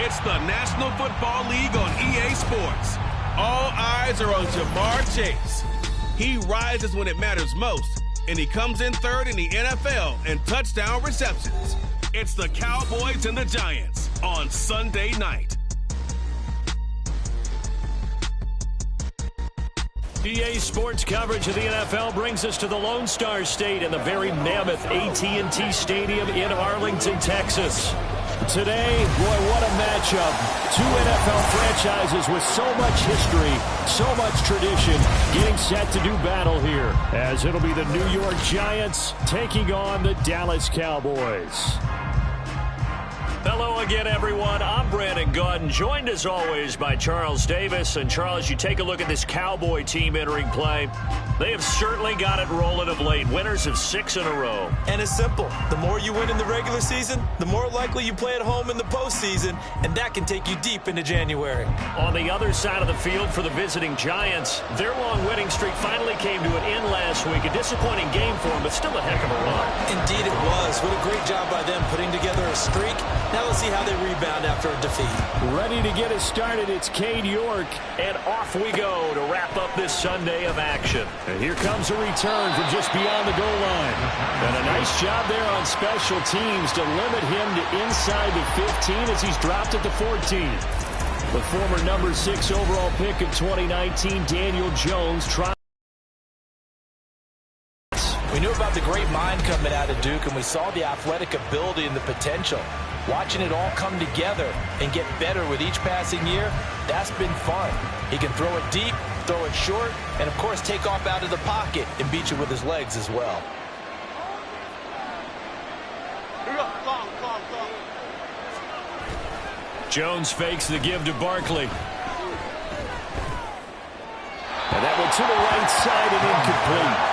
It's the National Football League on EA Sports. All eyes are on Jamar Chase. He rises when it matters most, and he comes in third in the NFL in touchdown receptions. It's the Cowboys and the Giants on Sunday night. EA Sports coverage of the NFL brings us to the Lone Star State and the very mammoth AT&T Stadium in Arlington, Texas. Today, boy, what a matchup. Two NFL franchises with so much history, so much tradition, getting set to do battle here, as it'll be the New York Giants taking on the Dallas Cowboys. Hello again, everyone. I'm Brandon Gaudin, joined as always by Charles Davis. And Charles, you take a look at this Cowboy team entering play. They have certainly got it rolling of late. Winners of 6 in a row. And it's simple. The more you win in the regular season, the more likely you play at home in the postseason, and that can take you deep into January. On the other side of the field for the visiting Giants, their long winning streak finally came to an end last week. A disappointing game for them, but still a heck of a run. Indeed it was. What a great job by them putting together a streak. Now let's see how they rebound after a defeat. Ready to get us started, it's Cade York, and off we go to wrap up this Sunday of action. And here comes a return from just beyond the goal line. And a nice job there on special teams to limit him to inside the 15 as he's dropped at the 14. The former number 6 overall pick of 2019, Daniel Jones, We knew about the great mind coming out of Duke, and we saw the athletic ability and the potential. Watching it all come together and get better with each passing year, that's been fun. He can throw it deep, throw it short, and of course take off out of the pocket and beat you with his legs as well. Jones fakes the give to Barkley. And that one to the right side and incomplete.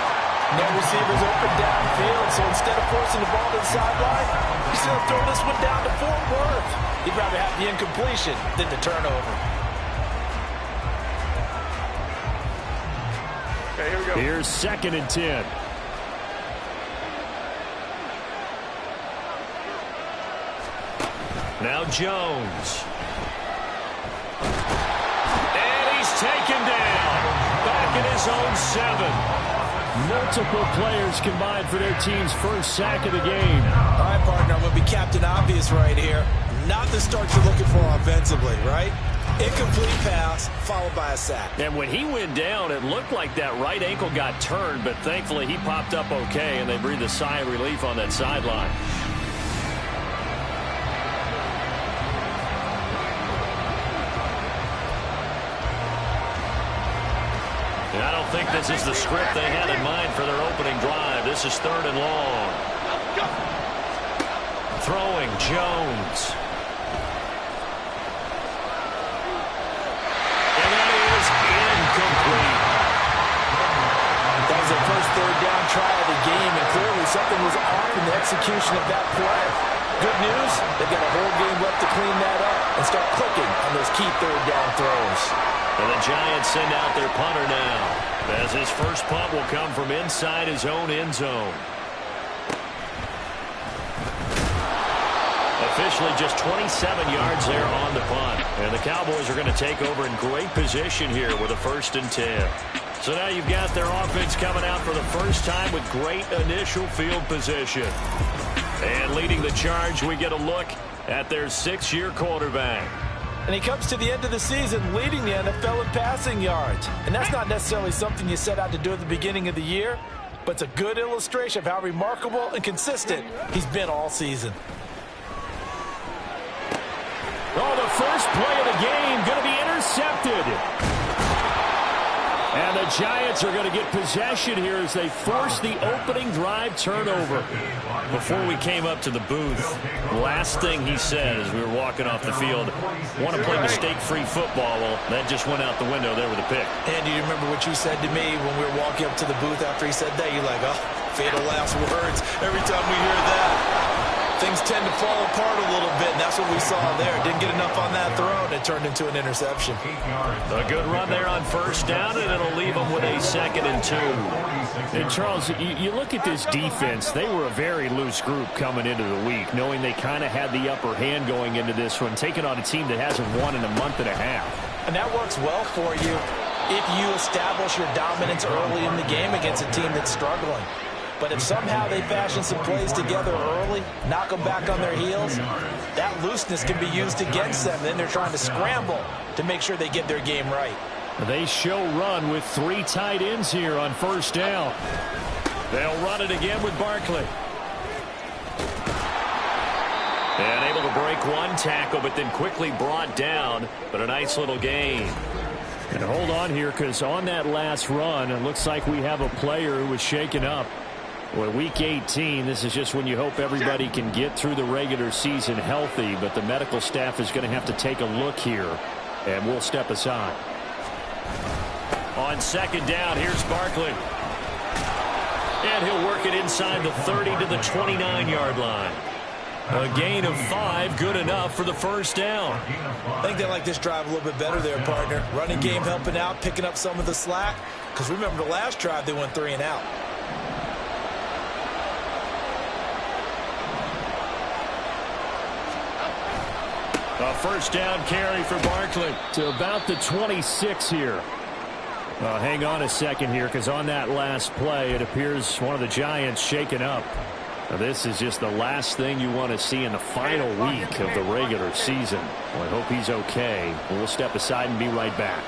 No receivers open downfield, so instead of forcing the ball to the sideline, he's going to throw this one down to Fort Worth. He'd rather have the incompletion than the turnover. Okay, here we go. Here's 2nd and 10. Now Jones. And he's taken down. Back in his own 7. Multiple players combined for their team's first sack of the game. All right, partner, I'm going to be Captain Obvious right here. Not the start you're looking for offensively, right? Incomplete pass, followed by a sack. And when he went down, it looked like that right ankle got turned, but thankfully he popped up okay, and they breathed a sigh of relief on that sideline. I don't think this is the script they had in mind for their opening drive. This is 3rd and long. Throwing Jones. And that is incomplete. That was their first 3rd down try of the game, and clearly something was off in the execution of that play. Good news, they've got a whole game left to clean that up and start clicking on those key 3rd down throws. And the Giants send out their punter now, as his first punt will come from inside his own end zone. Officially just 27 yards there on the punt. And the Cowboys are going to take over in great position here with a 1st and 10. So now you've got their offense coming out for the first time with great initial field position. And leading the charge, we get a look at their 6-year quarterback. And he comes to the end of the season leading the NFL in passing yards. And that's not necessarily something you set out to do at the beginning of the year, but it's a good illustration of how remarkable and consistent he's been all season. Oh, the first play of the game going to be intercepted. And the Giants are going to get possession here as they force the opening drive turnover. Before we came up to the booth, last thing he said as we were walking off the field, want to play mistake-free football. Well, that just went out the window there with a pick. And do you remember what you said to me when we were walking up to the booth after he said that? You're like, oh, fatal last words. Every time we hear that, things tend to fall apart a little bit, and that's what we saw saw there. Didn't get enough on that throw, and it turned into an interception. A good run there on first down, and it'll leave them with a 2nd and 2. And, Charles, you look at this defense. They were a very loose group coming into the week, knowing they kind of had the upper hand going into this one, taking on a team that hasn't won in a month and a half. And that works well for you if you establish your dominance early in the game against a team that's struggling. But if somehow they fashion some plays together early, knock them back on their heels, that looseness can be used against them. Then they're trying to scramble to make sure they get their game right. They show run with 3 tight ends here on first down. They'll run it again with Barkley. And able to break one tackle, but then quickly brought down. But a nice little gain. And hold on here, because on that last run, it looks like we have a player who was shaken up. Well, week 18, this is just when you hope everybody can get through the regular season healthy, but the medical staff is going to have to take a look here, and we'll step aside. On 2nd down, here's Barkley. And he'll work it inside the 30 to the 29-yard line. A gain of 5, good enough for the first down. I think they like this drive a little bit better there, partner. Running game helping out, picking up some of the slack. Because remember the last drive, they went 3 and out. A first down carry for Barkley to about the 26 here. Hang on a second here, because on that last play, it appears one of the Giants shaken up. Now, this is just the last thing you want to see in the final week of the regular season. Well, I hope he's okay. We'll step aside and be right back.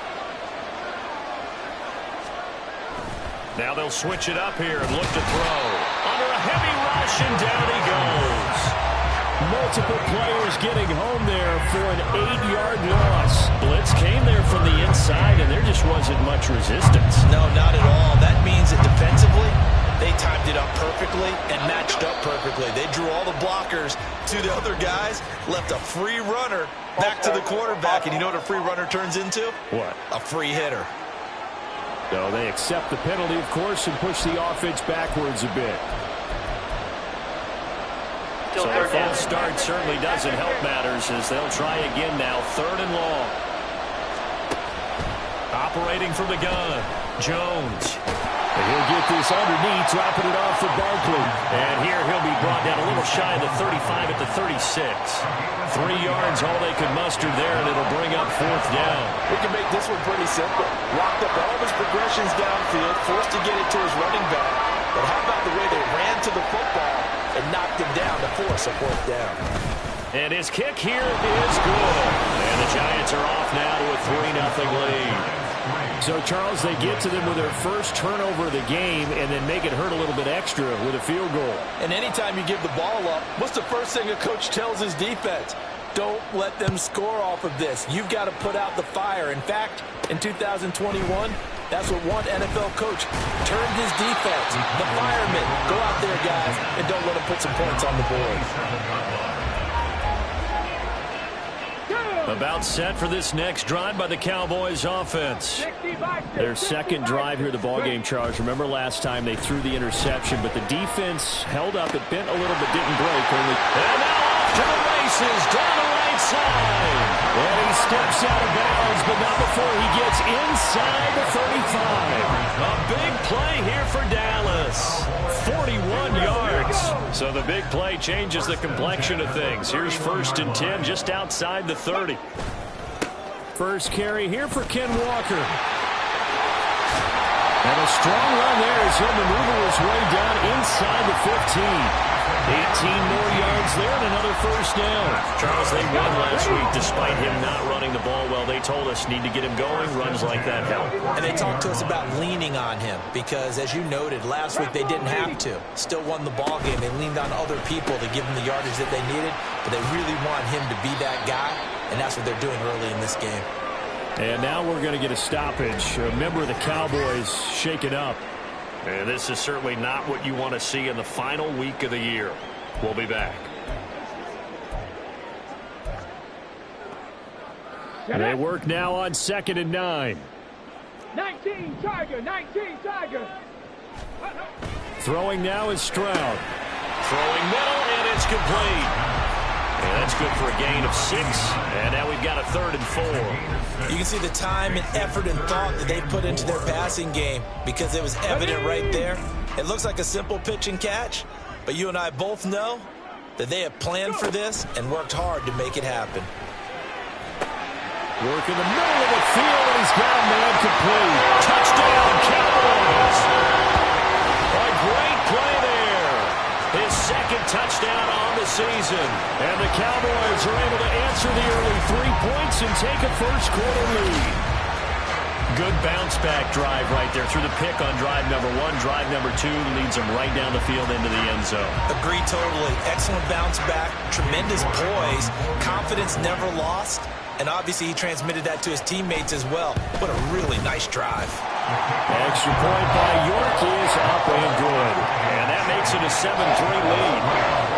Now they'll switch it up here and look to throw. Under a heavy rush, and down he goes. Multiple players getting home there for an 8-yard loss. Blitz came there from the inside, and there just wasn't much resistance. No, not at all. That means that defensively, they timed it up perfectly and matched up perfectly. They drew all the blockers to the other guys, left a free runner back to the quarterback. And you know what a free runner turns into? What? A free hitter. So they accept the penalty, of course, and push the offense backwards a bit. So a false start certainly doesn't help matters as they'll try again now. 3rd and long. Operating from the gun, Jones. And he'll get this underneath, dropping it off for Barkley. And here he'll be brought down a little shy of the 35 at the 36. 3 yards, all they could muster there, and it'll bring up 4th down. We can make this one pretty simple. Locked up all of his progressions downfield, forced to get it to his running back. But how about the way they ran to the football and knocked him down to force a 4th down? And his kick here is good. And the Giants are off now to a 3-0 lead. So, Charles, they get to them with their first turnover of the game and then make it hurt a little bit extra with a field goal. And anytime you give the ball up, what's the first thing a coach tells his defense? Don't let them score off of this. You've got to put out the fire. In fact, in 2021, that's what one NFL coach turned his defense. The firemen. Go out there, guys, and don't let them put some points on the board. About set for this next drive by the Cowboys offense. Their second drive here, the ballgame, Charles. Remember last time they threw the interception, but the defense held up. It bent a little but didn't break. And now off to the races down the right side. And he steps out of bounds, but not before he gets inside the 35. A big play here for Dallas. 41 yards. So the big play changes the complexion of things. Here's 1st and 10 just outside the 30. First carry here for Ken Walker. And a strong run there as he'll maneuver his way down inside the 15. 18 more yards there and another first down. Charles, they won last week despite him not running the ball well. They told us need to get him going. Runs like that help. And they talked to us about leaning on him because, as you noted, last week they didn't have to. Still won the ball game. They leaned on other people to give them the yardage that they needed, but they really want him to be that guy, and that's what they're doing early in this game. And now we're going to get a stoppage. A member of the Cowboys shaken up. And this is certainly not what you want to see in the final week of the year. We'll be back. And they work now on 2nd and 9. 19 Tiger, 19 Tiger. Throwing now is Stroud. Throwing middle, and it's complete. And that's good for a gain of 6. And now we've got a 3rd and 4. You can see the time and effort and thought that they put into their passing game because it was evident right there. It looks like a simple pitch and catch, but you and I both know that they have planned for this and worked hard to make it happen. Work in the middle of the field, and he's got a man complete. Touchdown, Cowboys. A great play there. His 2nd touchdown on the season. And the Cowboys are able to answer the early 3 points and take a first-quarter lead. Good bounce-back drive right there through the pick on drive number 1. Drive number 2 leads him right down the field into the end zone. Agree totally. Excellent bounce back. Tremendous poise. Confidence never lost. And obviously he transmitted that to his teammates as well. What a really nice drive. Extra point by York is up and good. And that makes it a 7-3 lead.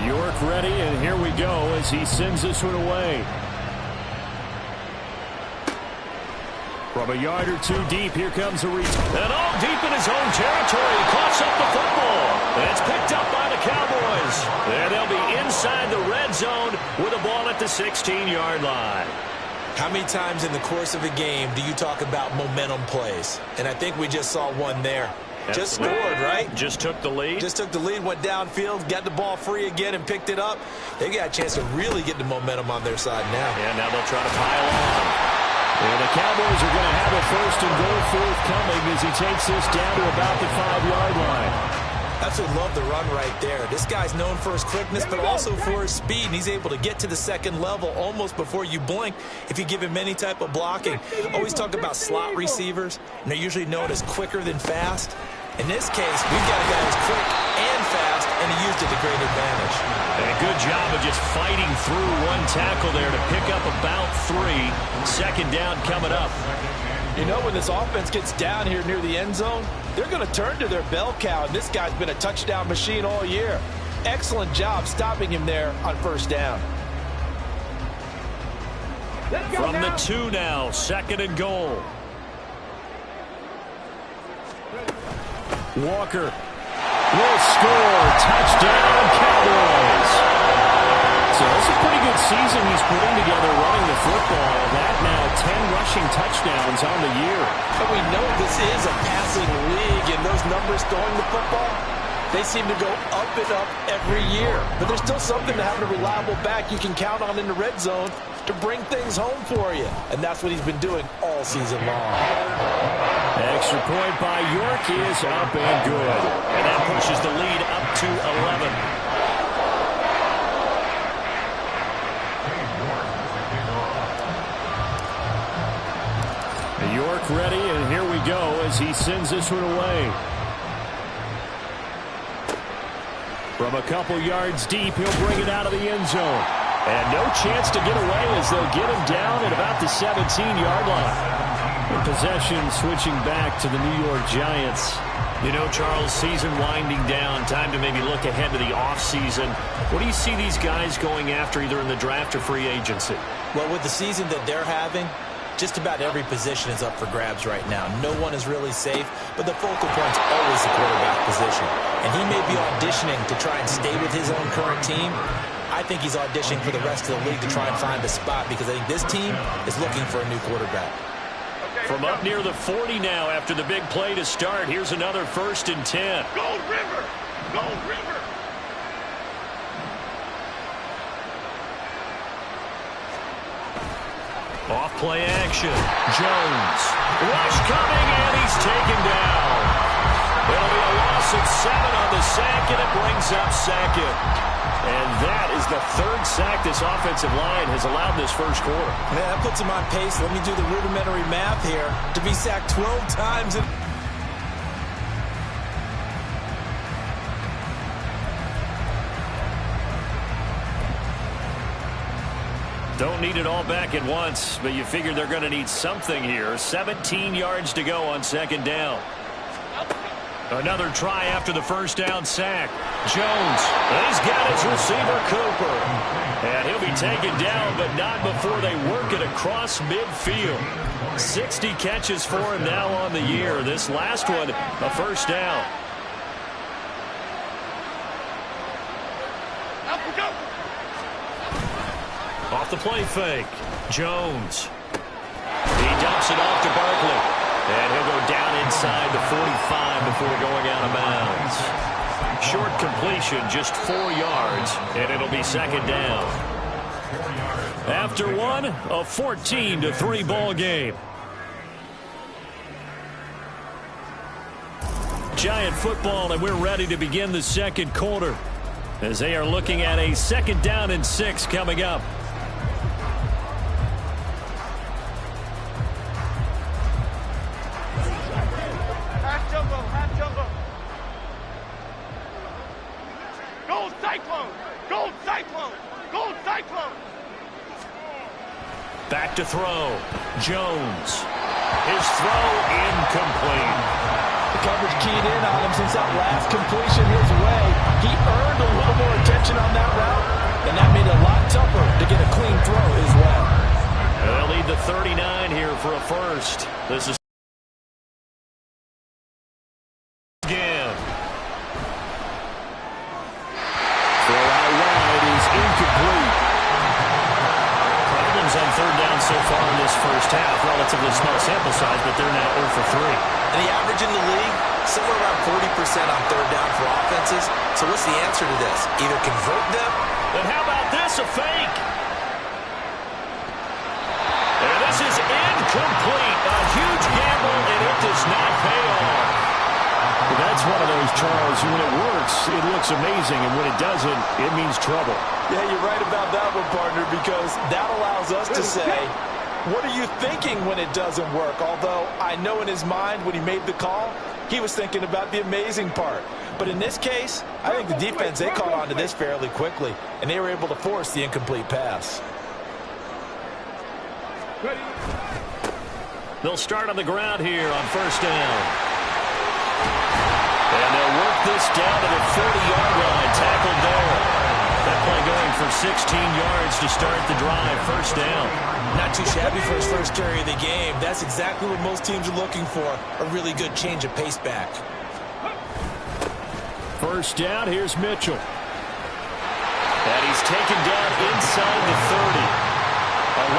York ready, and here we go as he sends this one away. From a yard or 2 deep, here comes a return. And all deep in his own territory. He coughs up the football. And it's picked up by the Cowboys. And they'll be inside the red zone with a ball at the 16-yard line. How many times in the course of a game do you talk about momentum plays? And I think we just saw one there. Just scored, right? Just took the lead. Just took the lead, went downfield, got the ball free again, and picked it up. They got a chance to really get the momentum on their side now. And now they'll try to pile on. And the Cowboys are going to have a 1st and goal forthcoming as he takes this down to about the 5-yard line. Absolutely love the run right there. This guy's known for his quickness, but also for his speed. And he's able to get to the 2nd level almost before you blink if you give him any type of blocking. Always talk about slot receivers, and they're usually known as quicker than fast. In this case, we've got a guy who's quick and fast, and he used it to great advantage. And a good job of just fighting through one tackle there to pick up about 3. 2nd down coming up. You know, when this offense gets down here near the end zone, they're going to turn to their bell cow, and this guy's been a touchdown machine all year. Excellent job stopping him there on 1st down. From the 2 now, 2nd and goal. Walker will score. Touchdown, Cowboys. So it's a pretty good season he's putting together running the football. That now 10 rushing touchdowns on the year. But we know this is a passing league, and those numbers throwing the football, they seem to go up and up every year. But there's still something to having a reliable back you can count on in the red zone to bring things home for you. And that's what he's been doing all season long. Extra point by York is up and good. And that pushes the lead up to 11. York ready, and here we go as he sends this one away. From a couple yards deep, he'll bring it out of the end zone. And no chance to get away as they'll get him down at about the 17-yard line. And possession switching back to the New York Giants. You know, Charles, season winding down, time to maybe look ahead to the offseason. What do you see these guys going after either in the draft or free agency? Well, with the season that they're having, just about every position is up for grabs right now. No one is really safe, but the focal point's always the quarterback position. And he may be auditioning to try and stay with his own current team. I think he's auditioning for the rest of the league to try and find a spot because I think this team is looking for a new quarterback. From up near the 40 now after the big play to start, here's another 1st and 10. Go River! Go River! Off play action. Jones. Rush coming, and he's taken down. It'll be a loss of 7 on the sack, and it brings up 2nd. And that is the 3rd sack this offensive line has allowed this first quarter. Man, that puts him on pace. Let me do the rudimentary math here. To be sacked 12 times. Don't need it all back at once, but you figure they're going to need something here. 17 yards to go on 2nd down. Another try after the first down sack. Jones, and he's got his receiver, Cooper. And he'll be taken down, but not before they work it across midfield. 60 catches for him now on the year. This last one, a first down. Off the play fake. Jones. He dumps it off to Barkley. And he'll go down inside the 45 before going out of bounds. Short completion, just 4 yards, and it'll be second down. After one, a 14-3 ball game. Giant football, and we're ready to begin the second quarter as they are looking at a second down and 6 coming up. Back to throw. Jones. His throw incomplete. The coverage keyed in on him since that last completion his way. He earned a little more attention on that route, and that made it a lot tougher to get a clean throw his way. They'll lead the 39 here for a first. This is again. Throw out wide is incomplete. On third down so far in this first half. Relatively small sample size, but they're now 0 for 3. And the average in the league, somewhere around 40% on third down for offenses. So what's the answer to this? Either convert them. And how about this? A fake. And this is incomplete. A huge gamble, and it does not pay off. That's one of those, Charles, when it works, it looks amazing, and when it doesn't, it means trouble. Yeah, you're right about that one, partner, because that allows us to say, what are you thinking when it doesn't work? Although I know in his mind when he made the call, he was thinking about the amazing part. But in this case, I think the defense, they caught on to this fairly quickly, and they were able to force the incomplete pass. They'll start on the ground here on first down. And they'll work this down to the 40-yard line, tackled there. That play going for 16 yards to start the drive, first down. Not too shabby for his first carry of the game. That's exactly what most teams are looking for, a really good change of pace back. First down, here's Mitchell. And he's taken down inside the 30.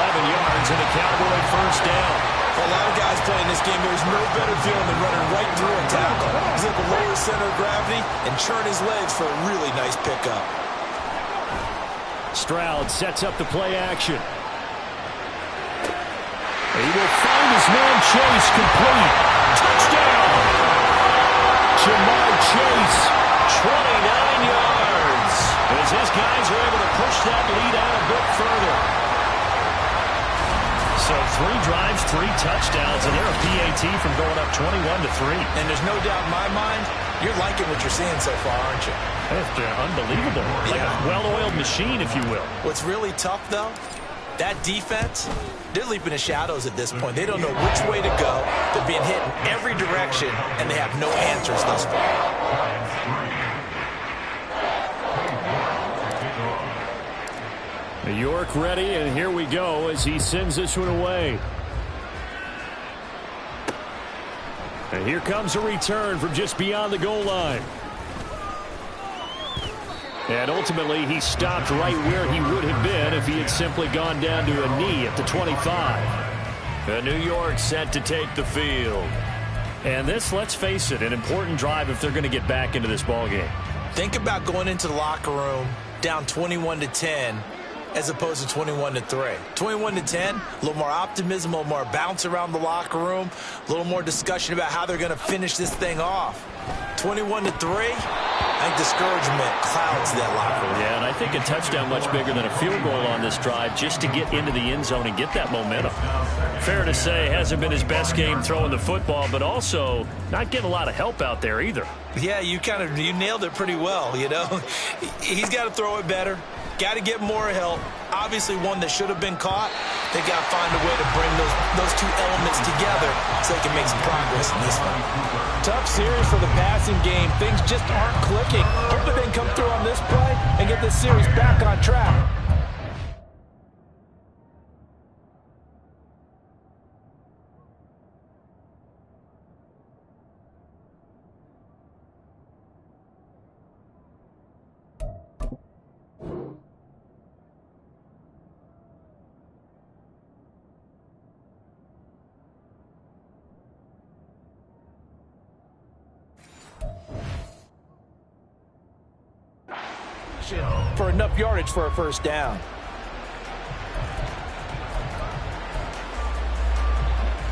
11 yards and a Cowboy first down. For a lot of guys playing this game, there's no better feeling than running right through a tackle. He's able to lower his center of gravity and churn his legs for a really nice pickup. Stroud sets up the play action. He will find his man Chase complete. Touchdown! Jamar Chase, 29 yards. As his guys are able to push that lead out a bit further. So 3 drives, 3 touchdowns, and they're a PAT from going up 21-3. And there's no doubt in my mind, you're liking what you're seeing so far, aren't you? It's unbelievable. Like a well-oiled machine, if you will. What's really tough, though, that defense, they're leaping in shadows at this point. They don't know which way to go. They're being hit in every direction, and they have no answers thus far. York ready, and here we go as he sends this one away. And here comes a return from just beyond the goal line. And ultimately, he stopped right where he would have been if he had simply gone down to a knee at the 25. And New York set to take the field. And this, let's face it, an important drive if they're going to get back into this ballgame. Think about going into the locker room down 21-10 as opposed to 21-3. 21-10, a little more optimism, a little more bounce around the locker room, a little more discussion about how they're going to finish this thing off. 21-3, I think discouragement clouds that locker room. Yeah, and I think a touchdown much bigger than a field goal on this drive just to get into the end zone and get that momentum. Fair to say, hasn't been his best game throwing the football, but also not getting a lot of help out there either. Yeah, you nailed it pretty well, you know. He's got to throw it better. Got to get more help. Obviously one that should have been caught, They got to find a way to bring those two elements together so they can make some progress in this one. Tough series for the passing game. Things just aren't clicking. Hopefully they can come through on this play and get this series back on track. For enough yardage for a first down.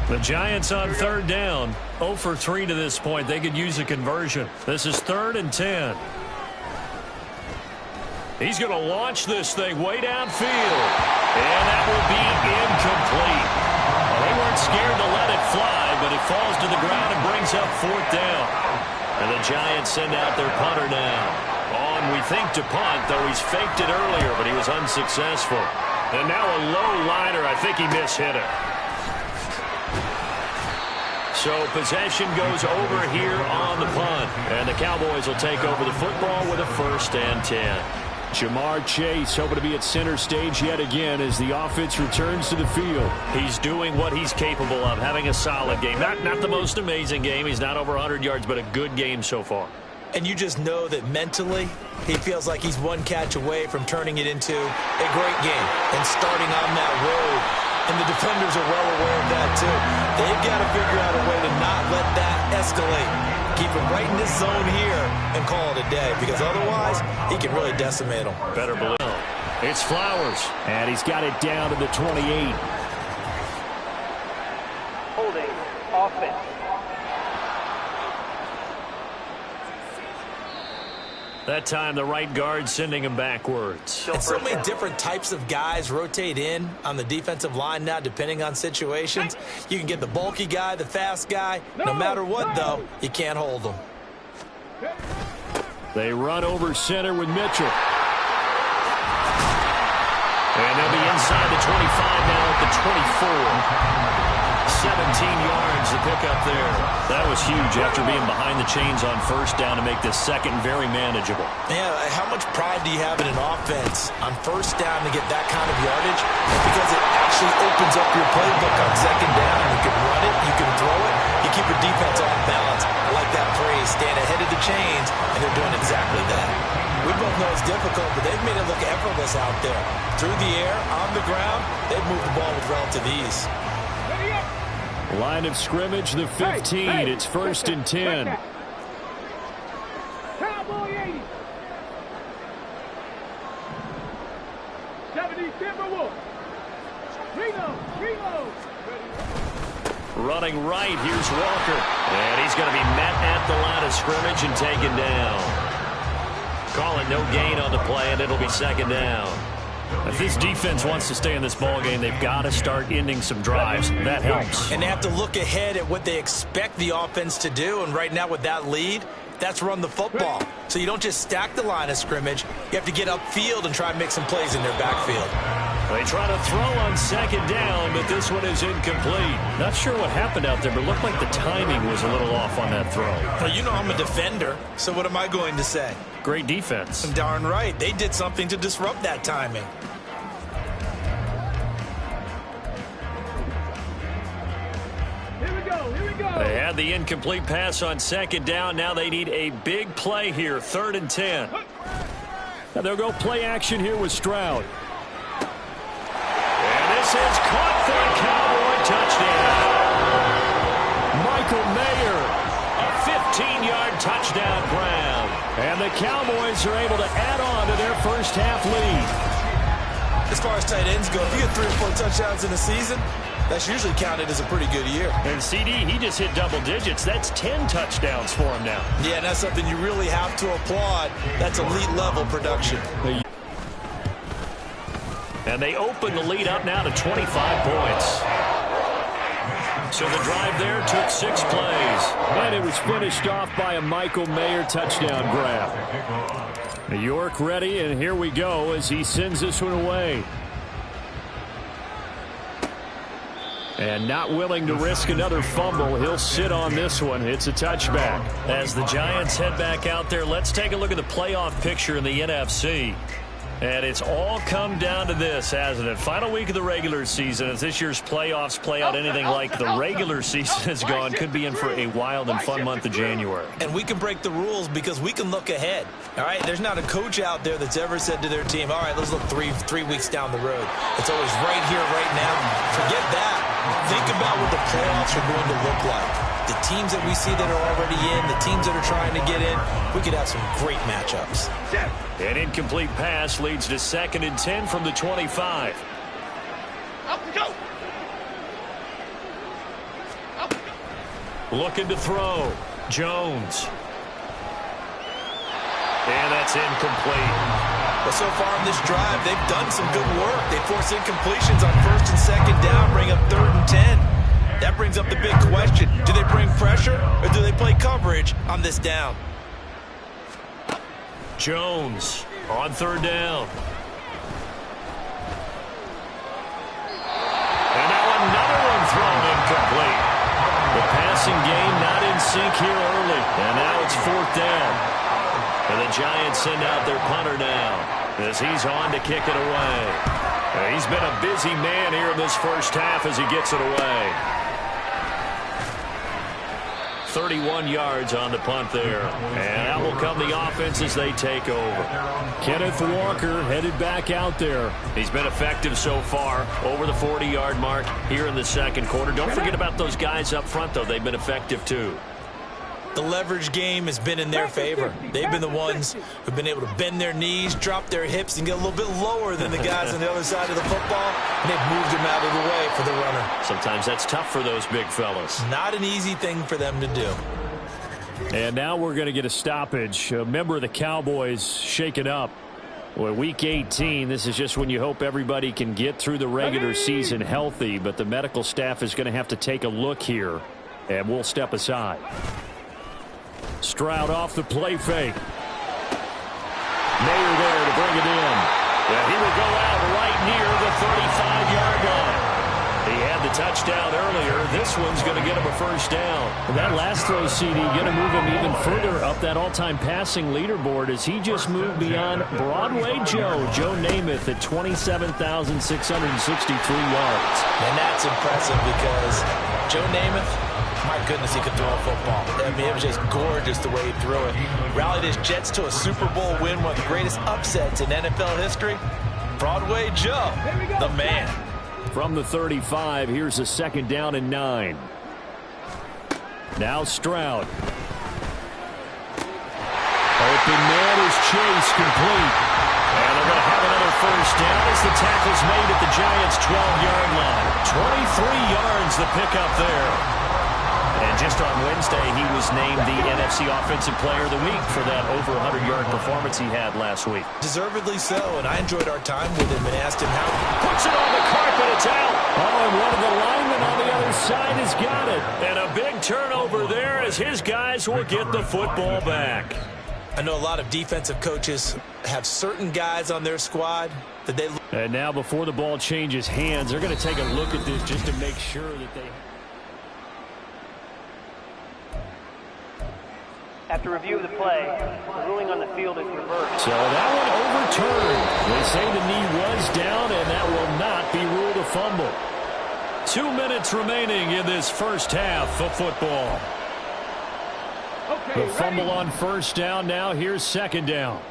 The Giants on third down. 0 for 3 to this point. They could use a conversion. This is 3rd and 10. He's going to launch this thing way downfield. And that will be incomplete. Well, they weren't scared to let it fly, but it falls to the ground and brings up 4th down. And the Giants send out their punter now. We think to punt, though he's faked it earlier, but he was unsuccessful. And now a low liner. I think he mishit it. So possession goes over here on the punt. And the Cowboys will take over the football with a 1st and 10. Jamar Chase hoping to be at center stage yet again as the offense returns to the field. He's doing what he's capable of, having a solid game. Not the most amazing game. He's not over 100 yards, but a good game so far. And you just know that mentally, he feels like he's one catch away from turning it into a great game and starting on that road. And the defenders are well aware of that, too. They've got to figure out a way to not let that escalate. Keep him right in this zone here and call it a day, because otherwise, he can really decimate them. Better believe. It's Flowers, and he's got it down to the 28. Holding offense. That time, the right guard sending him backwards. And so many different types of guys rotate in on the defensive line now, depending on situations. You can get the bulky guy, the fast guy. No matter what, though, you can't hold them. They run over center with Mitchell. And they'll be inside the 25 now at the 24. 17 yards to pick up there. That was huge after being behind the chains on 1st down to make this second very manageable. Yeah, how much pride do you have in an offense on 1st down to get that kind of yardage? Because it actually opens up your playbook on 2nd down. You can run it, you can throw it, you keep your defense off balance. I like that phrase, stand ahead of the chains, and they're doing exactly that. We both know it's difficult, but they've made it look effortless out there. Through the air, on the ground, they've moved the ball with relative ease. Line of scrimmage, the 15. It's 1st and 10. Cowboy 80. 70 Timberwolves. Reno. Running right, here's Walker. And he's going to be met at the line of scrimmage and taken down. Calling no gain on the play, and it'll be 2nd down. If this defense wants to stay in this ballgame, they've got to start ending some drives. That helps. And they have to look ahead at what they expect the offense to do. And right now with that lead, that's run the football. So you don't just stack the line of scrimmage. You have to get upfield and try and make some plays in their backfield. They try to throw on 2nd down, but this one is incomplete. Not sure what happened out there, but it looked like the timing was a little off on that throw. Well, you know I'm a defender, so what am I going to say? Great defense. Darn right. They did something to disrupt that timing. They had the incomplete pass on 2nd down. Now they need a big play here, 3rd and 10. Now they'll go play action here with Stroud. And this is caught for a Cowboy touchdown. Michael Mayer, a 15-yard touchdown grab. And the Cowboys are able to add on to their first half lead. As far as tight ends go, if you get 3 or 4 touchdowns in a season, that's usually counted as a pretty good year. And CD, he just hit double digits. That's 10 touchdowns for him now. Yeah, and that's something you really have to applaud. That's elite-level production. And they open the lead up now to 25 points. So the drive there took 6 plays. And it was finished off by a Michael Mayer touchdown grab. New York ready, and here we go as he sends this one away. And not willing to risk another fumble. He'll sit on this one. It's a touchback. As the Giants head back out there, let's take a look at the playoff picture in the NFC. And it's all come down to this, hasn't it? Final week of the regular season. If this year's playoffs play out anything like the regular season has gone, could be in for a wild and fun month of January. And we can break the rules because we can look ahead. All right, there's not a coach out there that's ever said to their team, all right, let's look three weeks down the road. It's always right here, right now. Forget that. Think about what the playoffs are going to look like. The teams that we see that are already in, the teams that are trying to get in, we could have some great matchups. An incomplete pass leads to 2nd and 10 from the 25. Looking to throw. Jones. And that's incomplete. But so far in this drive, they've done some good work. They force incompletions on 1st and 2nd down, bring up 3rd and 10. That brings up the big question. Do they bring pressure or do they play coverage on this down? Jones on 3rd down. And now another one thrown incomplete. The passing game not in sync here early. And now it's 4th down. And the Giants send out their punter now as he's on to kick it away. He's been a busy man here in this first half as he gets it away. 31 yards on the punt there. And out will come the offense as they take over. Kenneth Walker headed back out there. He's been effective so far, over the 40-yard mark here in the 2nd quarter. Don't forget about those guys up front, though. They've been effective, too. The leverage game has been in their favor. They've been the ones who've been able to bend their knees, drop their hips, and get a little bit lower than the guys on the other side of the football, and they've moved them out of the way for the runner. Sometimes that's tough for those big fellas. Not an easy thing for them to do. And now we're going to get a stoppage. A member of the Cowboys shaken up. Well, Week 18, this is just when you hope everybody can get through the regular season healthy, but the medical staff is going to have to take a look here, and we'll step aside. Stroud off the play fake. Mayer there to bring it in. Yeah, he will go out right near the 35-yard line. He had the touchdown earlier. This one's going to get him a 1st down. That last throw, CD, going to move him even further up that all-time passing leaderboard as he just moved beyond Broadway Joe Namath at 27,663 yards. And that's impressive because Joe Namath, my goodness, he could throw a football. I mean, it was just gorgeous the way he threw it. Rallied his Jets to a Super Bowl win, one of the greatest upsets in NFL history. Broadway Joe, the man. From the 35, here's a 2nd down and 9. Now Stroud. Open man is Chase, complete. And they're going to have another 1st down as the tackle's made at the Giants' 12-yard line. 23 yards the pickup there. And just on Wednesday, he was named the NFC Offensive Player of the Week for that over 100-yard performance he had last week. Deservedly so, and I enjoyed our time with him and asked him how. Puts it on the carpet, it's out. Oh, and one of the linemen on the other side has got it. And a big turnover there as his guys will get the football back. I know a lot of defensive coaches have certain guys on their squad that they. And now before the ball changes hands, they're going to take a look at this just to make sure that they. After review of the play, the ruling on the field is reversed. So that one overturned. They say the knee was down, and that will not be ruled a fumble. 2 minutes remaining in this first half of football. Okay, the fumble on 1st down. Now here's 2nd down.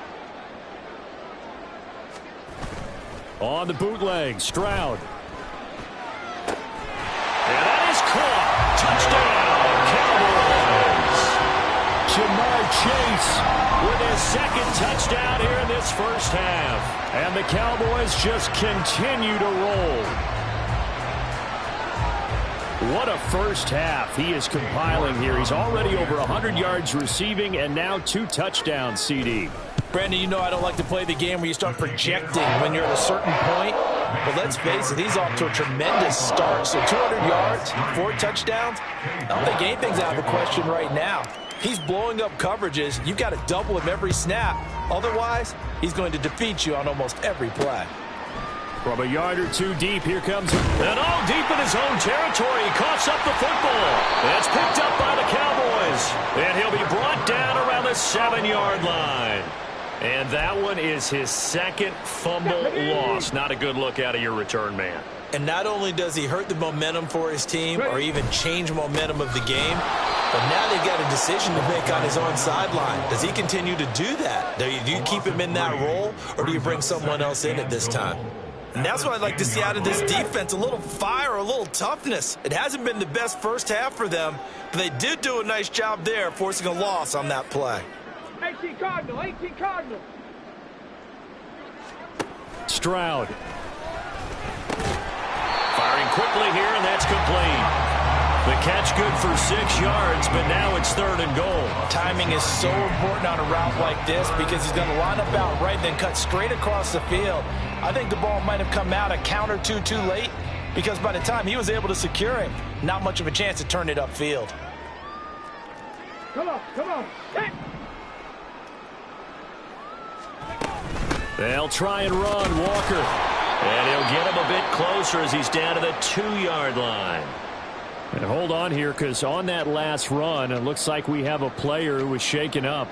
On the bootleg, Stroud. And that is caught. Touchdown, Cowboys. Jamar Chase with his 2nd touchdown here in this first half. And the Cowboys just continue to roll. What a first half he is compiling here. He's already over 100 yards receiving and now 2 touchdowns, CD. Brandon, you know I don't like to play the game where you start projecting when you're at a certain point. But let's face it, he's off to a tremendous start. So 200 yards, 4 touchdowns. I don't think anything's out of the question right now. He's blowing up coverages. You've got to double him every snap. Otherwise, he's going to defeat you on almost every play. From a yard or two deep, here comes and all deep in his own territory. He coughs up the football. That's picked up by the Cowboys. And he'll be brought down around the 7-yard line. And that one is his second fumble loss. Not a good look out of your return man. And not only does he hurt the momentum for his team or even change momentum of the game, but now they've got a decision to make on his own sideline. Does he continue to do that? Do you keep him in that role, or do you bring someone else in at this time? And that's what I'd like to see out of this defense, a little fire, a little toughness. It hasn't been the best first half for them, but they did do a nice job there, forcing a loss on that play. 18 Cardinal, 18 Cardinal. Stroud. Firing quickly here, and that's complete. The catch good for 6 yards, but now it's 3rd and goal. Timing is so important on a route like this because he's going to line up out right, then cut straight across the field. I think the ball might have come out a count or two too late because by the time he was able to secure it, not much of a chance to turn it upfield. Come on, come on. Hey. They'll try and run Walker. And he'll get him a bit closer as he's down to the 2-yard line. And hold on here, because on that last run, it looks like we have a player who was shaken up.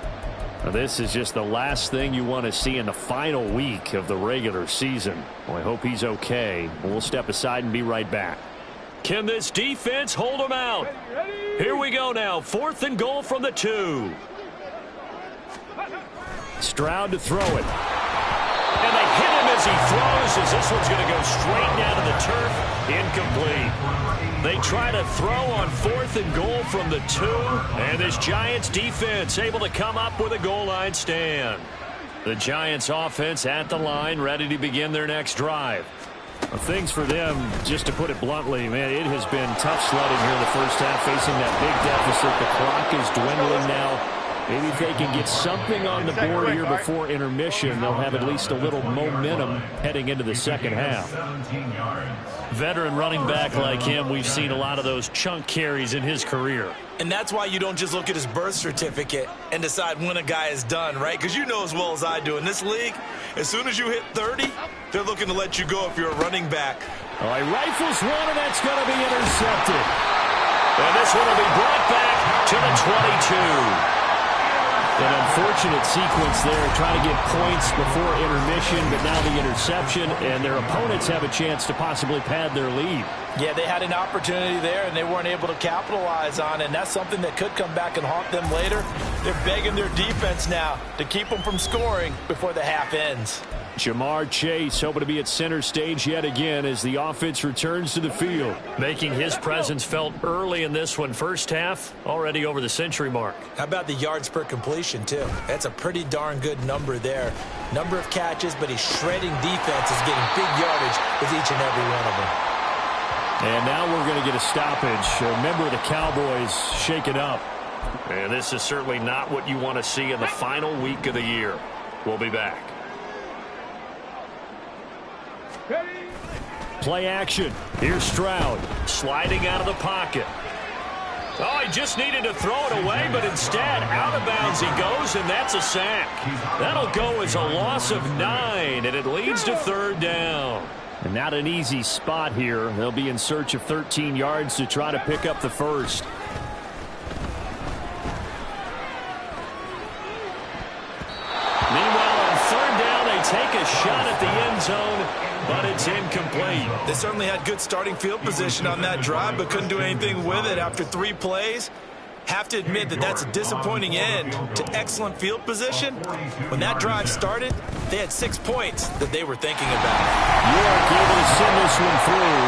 Now, this is just the last thing you want to see in the final week of the regular season. Well, I hope he's okay. We'll step aside and be right back. Can this defense hold him out? Here we go now. 4th and goal from the 2. Stroud to throw it. And they hit him as he throws, as this one's going to go straight down to the turf. Incomplete. They try to throw on 4th and goal from the 2. And this Giants defense able to come up with a goal line stand. The Giants offense at the line, ready to begin their next drive. Well, things for them, just to put it bluntly, man, it has been tough sledding here in the first half, facing that big deficit. The clock is dwindling now. Maybe if they can get something on the board here before intermission, they'll have at least a little momentum heading into the second half. Veteran running back like him, we've seen a lot of those chunk carries in his career. And that's why you don't just look at his birth certificate and decide when a guy is done, right? Because you know as well as I do, in this league, as soon as you hit 30, they're looking to let you go if you're a running back. All right, rifles one, and that's going to be intercepted. And this one will be brought back to the 22. An unfortunate sequence there, trying to get points before intermission, but now the interception, and their opponents have a chance to possibly pad their lead. Yeah, they had an opportunity there, and they weren't able to capitalize on it, and that's something that could come back and haunt them later. They're begging their defense now to keep them from scoring before the half ends. Jamar Chase hoping to be at center stage yet again as the offense returns to the field. Making his presence felt early in this one. First half, already over the century mark. How about the yards per completion, too? That's a pretty darn good number there. Number of catches, but he's shredding defenses, getting big yardage with each and every one of them. And now we're going to get a stoppage. A member of the Cowboys shaken up. And this is certainly not what you want to see in the final week of the year. We'll be back. Play action. Here's Stroud sliding out of the pocket. Oh, he just needed to throw it away, but instead out of bounds he goes, and that's a sack. That'll go as a loss of 9, and it leads to 3rd down. And not an easy spot here. They'll be in search of 13 yards to try to pick up the first. Meanwhile, on 3rd down, they take a shot at the end zone, but it's incomplete. They certainly had good starting field position on that drive, but couldn't do anything with it after 3 plays. Have to admit that that's a disappointing end to excellent field position. When that drive started, they had 6 points that they were thinking about. York able to send this one through.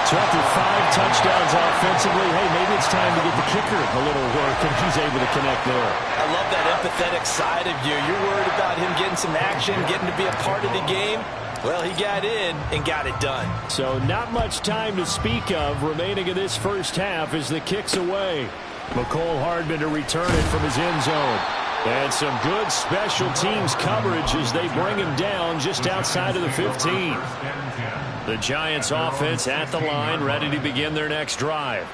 So after 5 touchdowns offensively, hey, maybe it's time to get the kicker a little work, and he's able to connect there. I love that empathetic side of you. You're worried about him getting some action, getting to be a part of the game. Well, he got in and got it done. So not much time to speak of remaining in this first half as the kick's away. McCole Hardman to return it from his end zone. And some good special teams coverage as they bring him down just outside of the 15. The Giants offense at the line, ready to begin their next drive.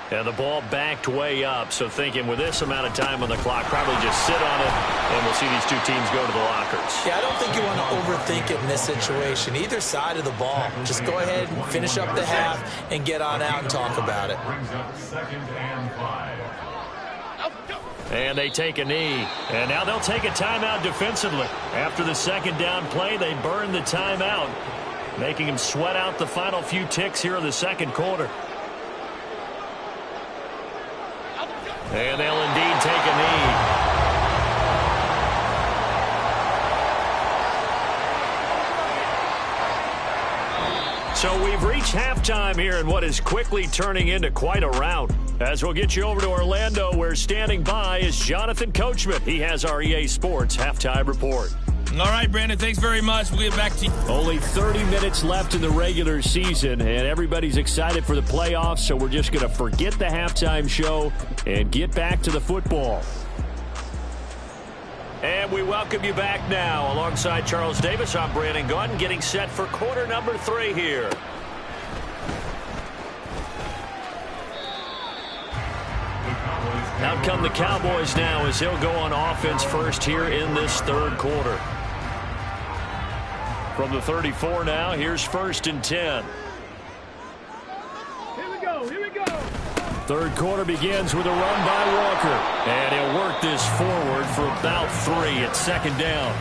And the ball backed way up, so thinking with this amount of time on the clock, probably just sit on it, and we'll see these two teams go to the lockers. Yeah, I don't think you want to overthink it in this situation. Either side of the ball. Just go ahead and finish up the half and get on out and talk about it. And they take a knee. And now they'll take a timeout defensively. After the second down play, they burn the timeout, making them sweat out the final few ticks here in the second quarter. And they'll indeed take a knee. So we've reached halftime here in what is quickly turning into quite a rout. As we'll get you over to Orlando, where standing by is Jonathan Coachman. He has our EA Sports halftime report. All right, Brandon, thanks very much. We'll get back to you. Only 30 minutes left in the regular season, and everybody's excited for the playoffs, so we're just going to forget the halftime show and get back to the football. And we welcome you back now. Alongside Charles Davis, I'm Brandon Gunn, getting set for quarter number 3 here. Out come the Cowboys now as he'll go on offense first here in this third quarter. From the 34 now, here's 1st and 10. Here we go, here we go. Third quarter begins with a run by Walker. And he'll work this forward for about 3 at 2nd down.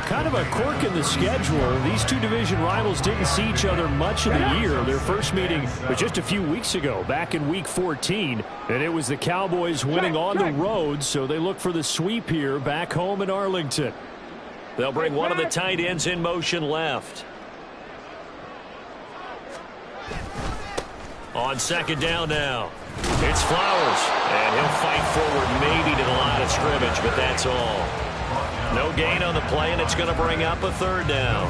Kind of a quirk in the schedule. These two division rivals didn't see each other much of the year. Their first meeting was just a few weeks ago, back in Week 14. And it was the Cowboys winning on the road, so they look for the sweep here back home in Arlington. They'll bring one of the tight ends in motion left. On 2nd down now, it's Flowers. And he'll fight forward maybe to the line of scrimmage, but that's all. No gain on the play, and it's going to bring up a 3rd down.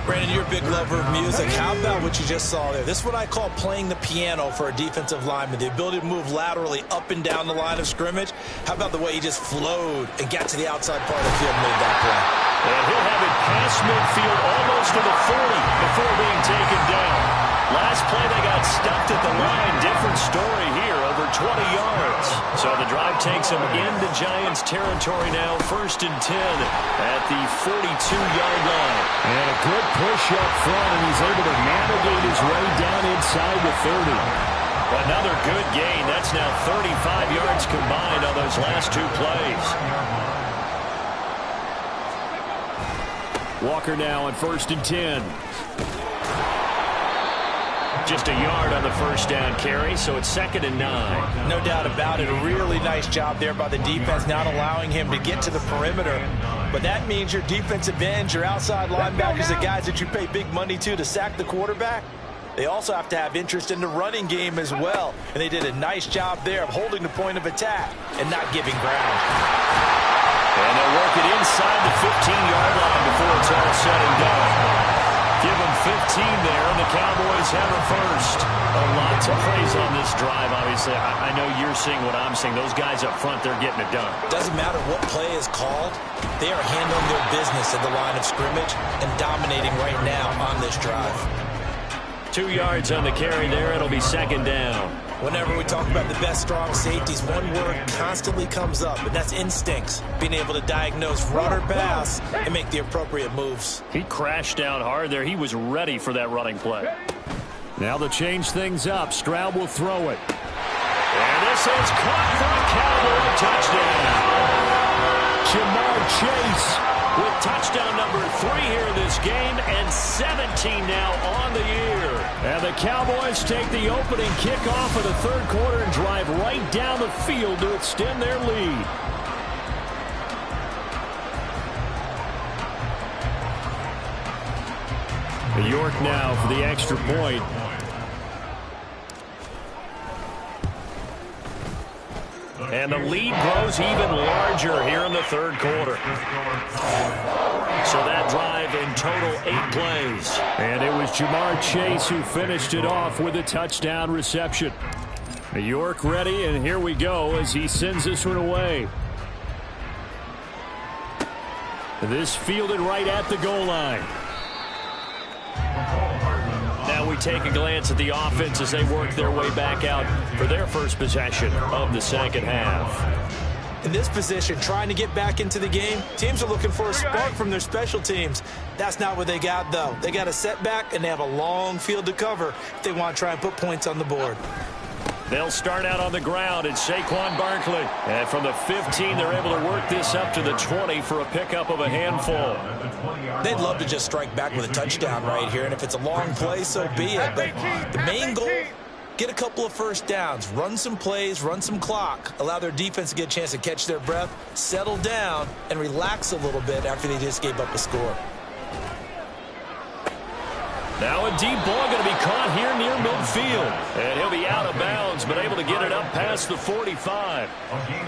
Brandon, you're a big lover of music. How about what you just saw there? This is what I call playing the piano for a defensive lineman. The ability to move laterally up and down the line of scrimmage. How about the way he just flowed and got to the outside part of the field and made that play? And he'll have it past midfield almost to the 40 before being taken down. Last play, they got stuffed at the line. Different story here, over 20 yards. So the drive takes them into Giants territory now, 1st and 10 at the 42-yard line. And a good push up front, and he's able to navigate his way down inside the 30. Another good gain. That's now 35 yards combined on those last 2 plays. Walker now on 1st and 10. Just a yard on the 1st down carry, so it's 2nd and 9. No doubt about it. A really nice job there by the defense, not allowing him to get to the perimeter. But that means your defensive ends, your outside linebackers, the guys that you pay big money to sack the quarterback, they also have to have interest in the running game as well. And they did a nice job there of holding the point of attack and not giving ground. And they'll work it inside the 15-yard line before it's all said and done. Give them 15 there, and the Cowboys have a first. A lot to praise on this drive, obviously. I know you're seeing what I'm seeing. Those guys up front, they're getting it done. Doesn't matter what play is called. They are handling their business at the line of scrimmage and dominating right now on this drive. 2 yards on the carry there. It'll be 2nd down. Whenever we talk about the best strong safeties, one word constantly comes up, and that's instincts. Being able to diagnose run or pass and make the appropriate moves. He crashed down hard there. He was ready for that running play. Now to change things up, Stroud will throw it. And this is caught for a Cowboy touchdown. Jamar Chase with touchdown number 3 here in this game, and 17 now on the year. And the Cowboys take the opening kickoff of the third quarter and drive right down the field to extend their lead. York now for the extra point. And the lead grows even larger here in the third quarter. So that drive in total 8 plays. And it was Jamar Chase who finished it off with a touchdown reception. York ready, and here we go as he sends this one away. This fielded right at the goal line. Now we we take a glance at the offense as they work their way back out for their first possession of the second half. In this position, trying to get back into the game, teams are looking for a spark from their special teams. That's not what they got, though. They got a setback, and they have a long field to cover if they want to try and put points on the board. They'll start out on the ground. It's Saquon Barkley. And from the 15, they're able to work this up to the 20 for a pickup of a handful. They'd love to just strike back with a touchdown right here, and if it's a long play, so be it. But the main goal, get a couple of first downs, run some plays, run some clock, allow their defense to get a chance to catch their breath, settle down, and relax a little bit after they just gave up a score. Now a deep ball going to be caught here near midfield. And he'll be out of bounds, but able to get it up past the 45.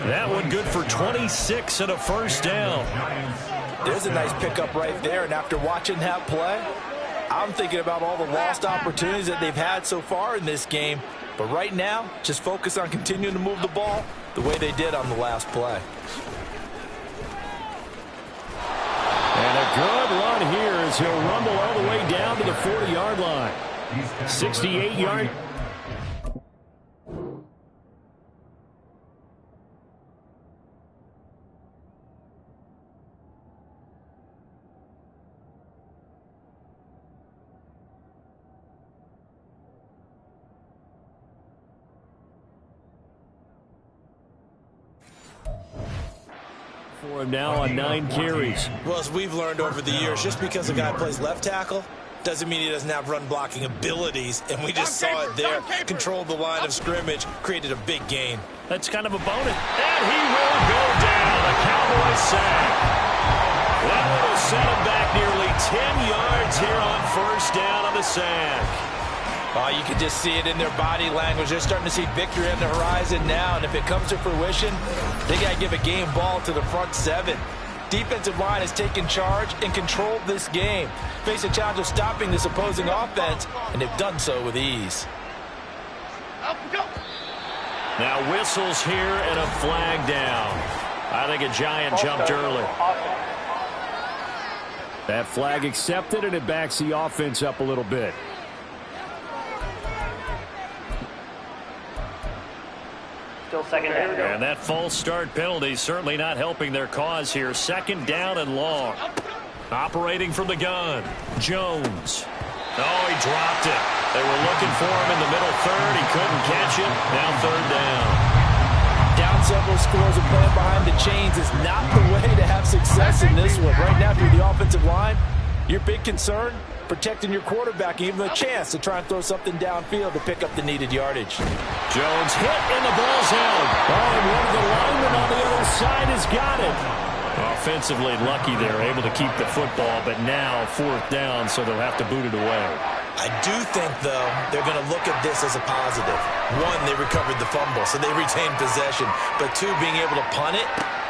That one good for 26 and a first down. There's a nice pickup right there, and after watching that play, I'm thinking about all the lost opportunities that they've had so far in this game. But right now, just focus on continuing to move the ball the way they did on the last play. And a good run here as he'll rumble all the way down to the 40-yard line. 68-yard. For him now on 9 carries. Well, as we've learned over the years, just because a guy plays left tackle doesn't mean he doesn't have run blocking abilities, and we just saw it there. Controlled the line of scrimmage, created a big gain. That's kind of a bonus. And he will go down. A Cowboys sack. That will set him back nearly 10 yards here on first down on the sack. You can just see it in their body language. They're starting to see victory on the horizon now, and if it comes to fruition, they got to give a game ball to the front 7. Defensive line has taken charge and controlled this game. Face a challenge of stopping this opposing offense, and they've done so with ease. Now whistles here and a flag down. I think a Giant jumped early. That flag accepted, and it backs the offense up a little bit. Still second down. And that false start penalty certainly not helping their cause here. Second down and long. Operating from the gun. Jones. Oh, he dropped it. They were looking for him in the middle third. He couldn't catch it. Now third down. Down several scores and playing behind the chains is not the way to have success in this one. Right now, if you're the offensive line, your big concern, protecting your quarterback, even a chance to try and throw something downfield to pick up the needed yardage. Jones hit and the ball's held. Oh, and one of the linemen on the other side has got it. Offensively lucky they're able to keep the football, but now fourth down, so they'll have to boot it away. I do think, though, they're going to look at this as a positive. One, they recovered the fumble, so they retained possession. But two, being able to punt it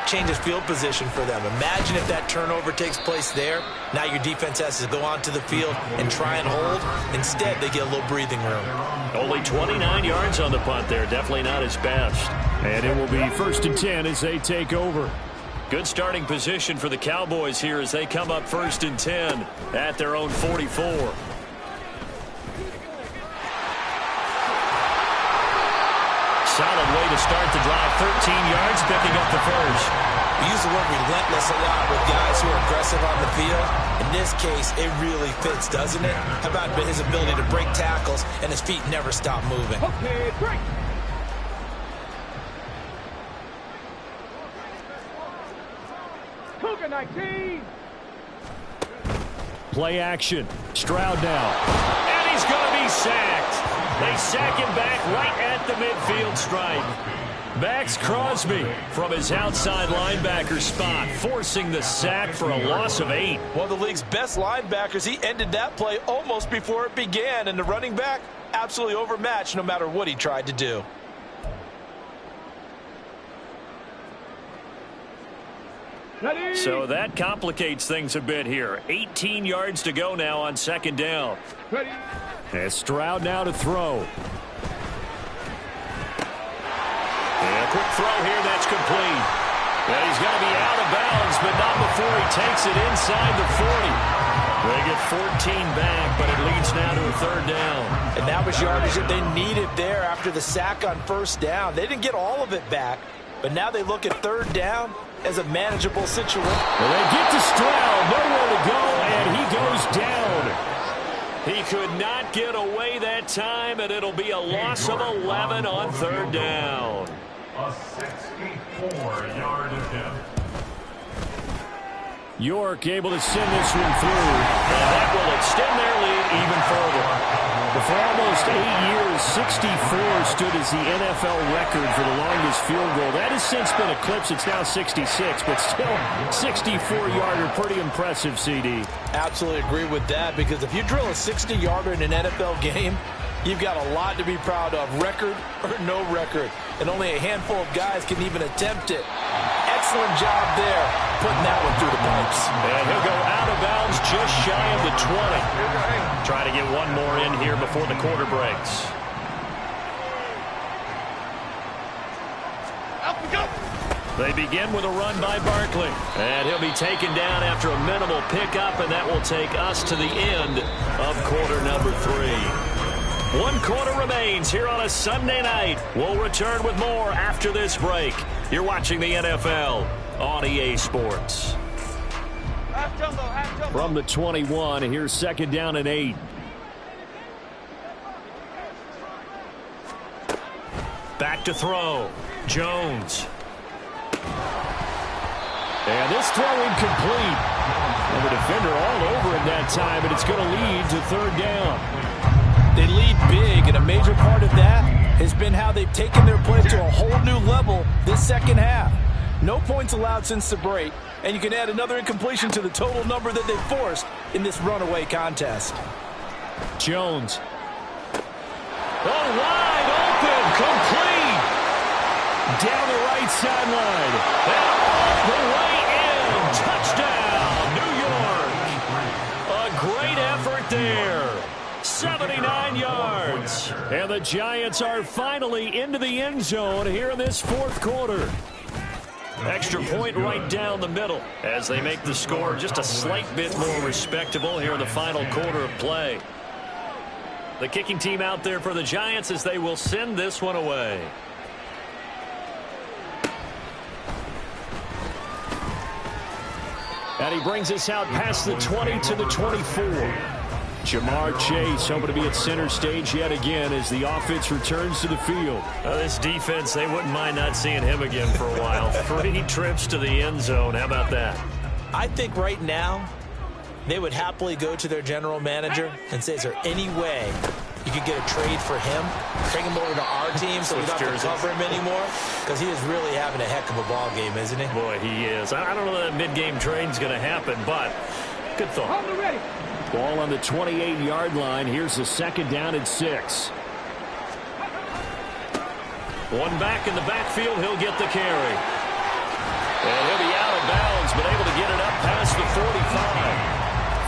changes field position for them. Imagine if that turnover takes place there. Now your defense has to go onto the field and try and hold. Instead, they get a little breathing room. Only 29 yards on the punt there. Definitely not his best. And it will be 1st and 10 as they take over. Good starting position for the Cowboys here as they come up 1st and 10 at their own 44. Solid way to start the drive. 13 yards, picking up the first. We use the word relentless a lot with guys who are aggressive on the field. In this case, it really fits, doesn't it? How about his ability to break tackles and his feet never stop moving? Okay, break. Cougar 19. Play action. Stroud now. And he's going to be sacked. They sack him back right at the midfield stripe. Max Crosby from his outside linebacker spot, forcing the sack for a loss of 8. One of the league's best linebackers. He ended that play almost before it began, and the running back absolutely overmatched no matter what he tried to do. Ready. So that complicates things a bit here. 18 yards to go now on 2nd down. Ready. And Stroud now to throw. And a quick throw here, that's complete. And he's going to be out of bounds, but not before he takes it inside the 40. They get 14 back, but it leads now to a third down. And that was yardage that they needed there after the sack on first down. They didn't get all of it back, but now they look at third down as a manageable situation. Well, they get to Stroud, nowhere to go, and he goes down. He could not get away that time, and it'll be a loss of 11 on third down. A 64-yard attempt. York able to send this one through. And that will extend their lead even further. But for almost 8 years, 64 stood as the NFL record for the longest field goal. That has since been eclipsed. It's now 66, but still 64-yarder. Pretty impressive, CD. Absolutely agree with that, because if you drill a 60-yarder in an NFL game, you've got a lot to be proud of, record or no record. And only a handful of guys can even attempt it. Excellent job there, putting that one through the pipes. And he'll go out of bounds just shy of the 20. Try to get one more in here before the quarter breaks. They begin with a run by Barkley. And he'll be taken down after a minimal pickup, and that will take us to the end of quarter number 3. 1 quarter remains here on a Sunday night. We'll return with more after this break. You're watching the NFL on EA Sports. From the 21, here's second down and 8. Back to throw. Jones. And this throw incomplete. And the defender all over it that time, and it's going to lead to third down. They lead big, and a major part of that has been how they've taken their play to a whole new level this second half. No points allowed since the break, and you can add another incompletion to the total number that they've forced in this runaway contest. Jones. Oh, wide open, complete. Down the right sideline. And off the way in. Touchdown, New York. A great effort there. 79 yards. And the Giants are finally into the end zone here in this fourth quarter. Extra point right down the middle as they make the score just a slight bit more respectable here in the final quarter of play. The kicking team out there for the Giants as they will send this one away. And he brings us out past the 20 to the 24. Jamar Chase hoping to be at center stage yet again as the offense returns to the field. This defense, they wouldn't mind not seeing him again for a while. 3 trips to the end zone. How about that? I think right now they would happily go to their general manager and say, is there any way you could get a trade for him, bring him over to our team so we don't have to cover him anymore? Because he is really having a heck of a ball game, isn't he? Boy, he is. I don't know that mid-game trade is going to happen, but good thought. Ball on the 28-yard line. Here's the second down and 6. One back in the backfield. He'll get the carry. And he'll be out of bounds, but able to get it up past the 45.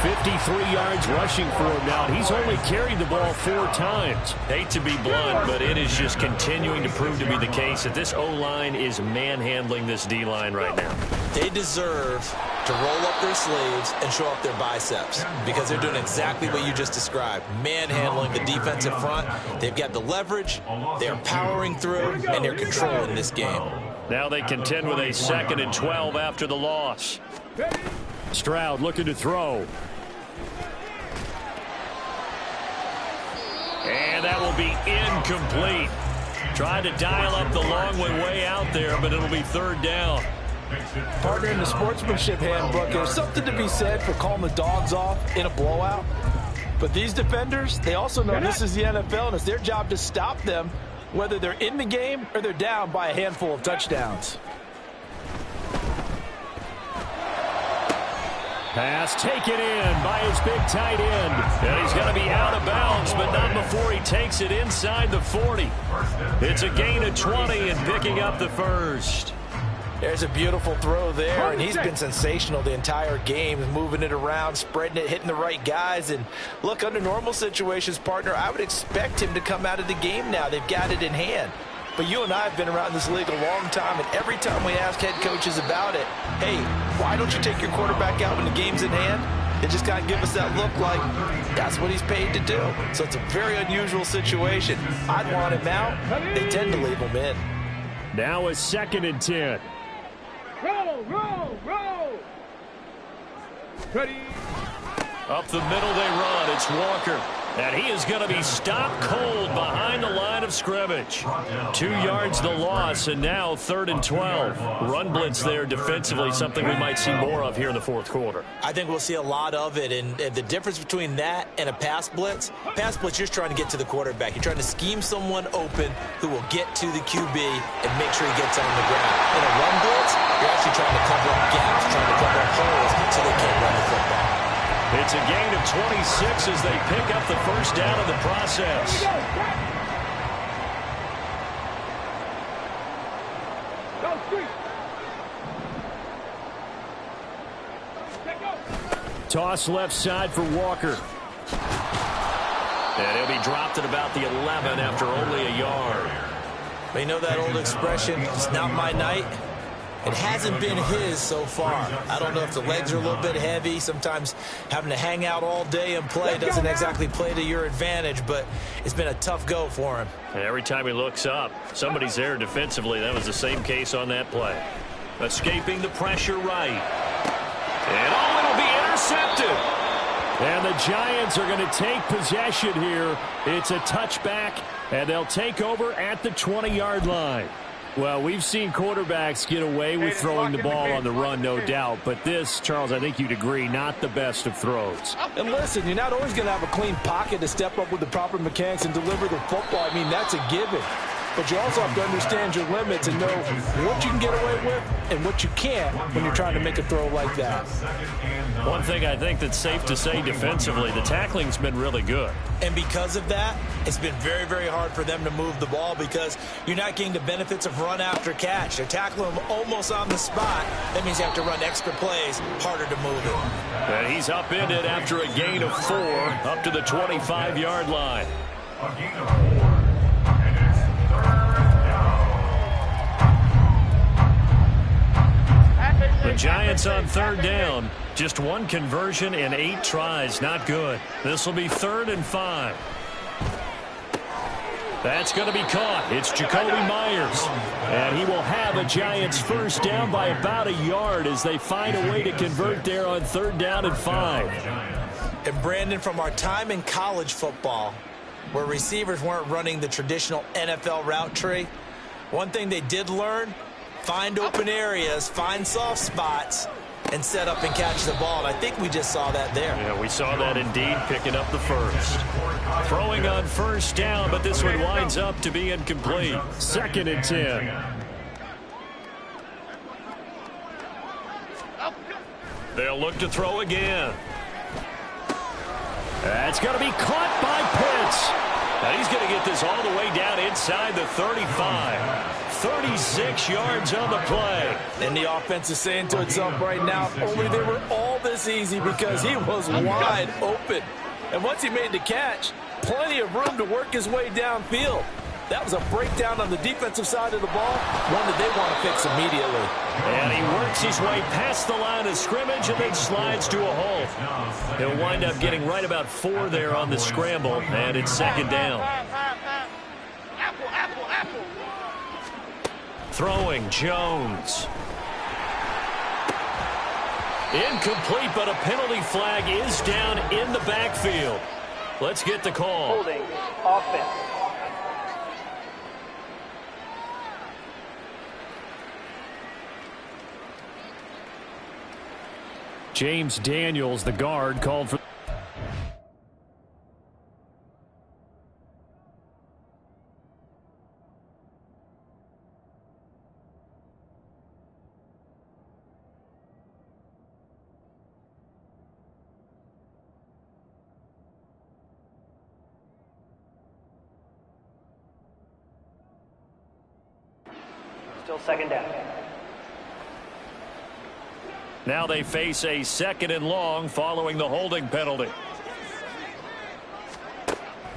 53 yards rushing for him now. He's only carried the ball 4 times. Hate to be blunt, but it is just continuing to prove to be the case that this O-line is manhandling this D-line right now. They deserve to roll up their sleeves and show up their biceps because they're doing exactly what you just described, manhandling the defensive front. They've got the leverage, they're powering through, and they're controlling this game. Now they contend with a 2nd and 12 after the loss. Stroud looking to throw. And that will be incomplete. Tried to dial up the long way out there, but it'll be third down. Partner, in the sportsmanship handbook, there's something to be said for calling the dogs off in a blowout. But these defenders, they also know this is the NFL, and it's their job to stop them, whether they're in the game or they're down by a handful of touchdowns. Pass taken in by his big tight end. And he's going to be out of bounds, but not before he takes it inside the 40. It's a gain of 20 and picking up the first. There's a beautiful throw there, and he's been sensational the entire game, moving it around, spreading it, hitting the right guys. And look, under normal situations, partner, I would expect him to come out of the game now. They've got it in hand. But you and I have been around this league a long time, and every time we ask head coaches about it, hey, why don't you take your quarterback out when the game's in hand? They just got to give us that look like that's what he's paid to do. So it's a very unusual situation. I'd want him out. They tend to leave him in. Now a 2nd and 10. Roll, roll, roll. Ready. Up the middle they run. It's Walker. And he is going to be stopped cold behind the line of scrimmage. 2 yards the loss, and now 3rd and 12. Run blitz there defensively, something we might see more of here in the 4th quarter. I think we'll see a lot of it, and the difference between that and a pass blitz, you're just trying to get to the quarterback. You're trying to scheme someone open who will get to the QB and make sure he gets on the ground. In a run blitz, you're actually trying to cover up gaps, trying to cover up holes so they can't run the football. It's a gain of 26 as they pick up the first down in the process. Toss left side for Walker. And he'll be dropped at about the 11 after only a yard. But you know that old expression, it's not my night? It hasn't been his so far. I don't know if the legs are a little bit heavy. Sometimes having to hang out all day and play doesn't exactly play to your advantage, but it's been a tough go for him. And every time he looks up, somebody's there defensively. That was the same case on that play. Escaping the pressure right. And it'll be intercepted. And the Giants are going to take possession here. It's a touchback, and they'll take over at the 20-yard line. Well, we've seen quarterbacks get away with throwing the ball on the run, no doubt. But this, Charles, I think you'd agree, not the best of throws. And listen, you're not always going to have a clean pocket to step up with the proper mechanics and deliver the football. I mean, that's a given. But you also have to understand your limits and know what you can get away with and what you can't when you're trying to make a throw like that. One thing I think that's safe to say defensively, the tackling's been really good. And because of that, it's been very, very hard for them to move the ball because you're not getting the benefits of run after catch. They're tackling them almost on the spot. That means you have to run extra plays, harder to move it. And he's upended after a gain of 4 up to the 25-yard line. A gain of 4. And it's 3rd down. The Giants on 3rd down. Just 1 conversion in 8 tries. Not good. This will be 3rd and 5. That's going to be caught. It's Jacoby Myers. And he will have a Giants first down by about a yard as they find a way to convert there on 3rd down and 5. And Brandon, from our time in college football, where receivers weren't running the traditional NFL route tree, one thing they did learn, find open areas, find soft spots, and set up and catch the ball. And I think we just saw that there. Yeah, we saw that indeed, picking up the first. Throwing on 1st down, but this one winds up to be incomplete. 2nd and 10. They'll look to throw again. That's going to be caught by Pitts. And he's going to get this all the way down inside the 35. 36 yards on the play. And the offense is saying to itself right now, only they were all this easy because he was wide open. And once he made the catch, plenty of room to work his way downfield. That was a breakdown on the defensive side of the ball, one that they want to fix immediately. And he works his way past the line of scrimmage and then slides to a hole. He'll wind up getting right about 4 there on the scramble, and it's 2nd down. Throwing, Jones. Incomplete, but a penalty flag is down in the backfield. Let's get the call. Holding, offense. James Daniels, the guard, called for. Still 2nd down. Now they face a 2nd and long following the holding penalty.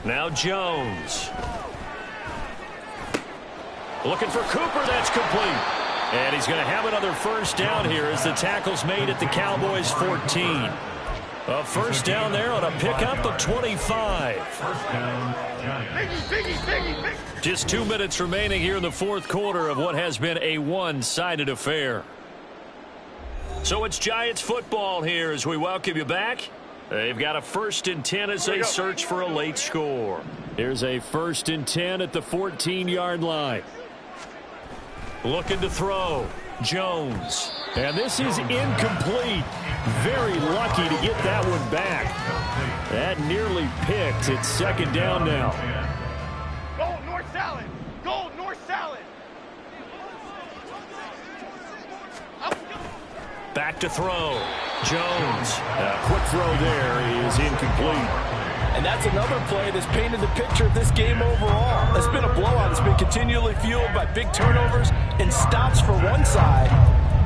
Now Jones. Looking for Cooper. That's complete. And he's going to have another first down here as the tackle's made at the Cowboys 14. A first down there on a pickup of 25. First down, Giants. Just 2 minutes remaining here in the fourth quarter of what has been a one-sided affair. So it's Giants football here as we welcome you back. They've got a 1st and 10 as they search for a late score. Here's a 1st and 10 at the 14-yard line. Looking to throw. Jones. And this is incomplete. Very lucky to get that one back. That nearly picked. It's 2nd down now. Go north salad. Go north salad. Back to throw. Jones. A quick throw there is incomplete. And that's another play that's painted the picture of this game overall. It's been a blowout. It's been continually fueled by big turnovers and stops for one side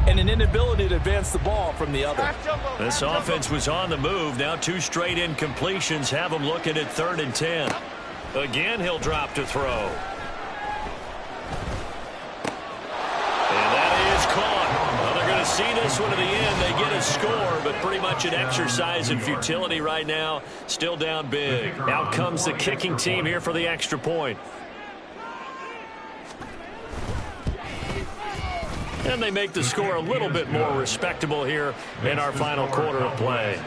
and an inability to advance the ball from the other. This offense was on the move. Now 2 straight incompletions have them looking at 3rd and 10. Again, he'll drop to throw. And that is caught. Well, they're going to see this one to the end. They get a score, but pretty much an exercise in futility right now. Still down big. Out comes the kicking team here for the extra point. And they make the score a little bit more respectable here in our final quarter of play.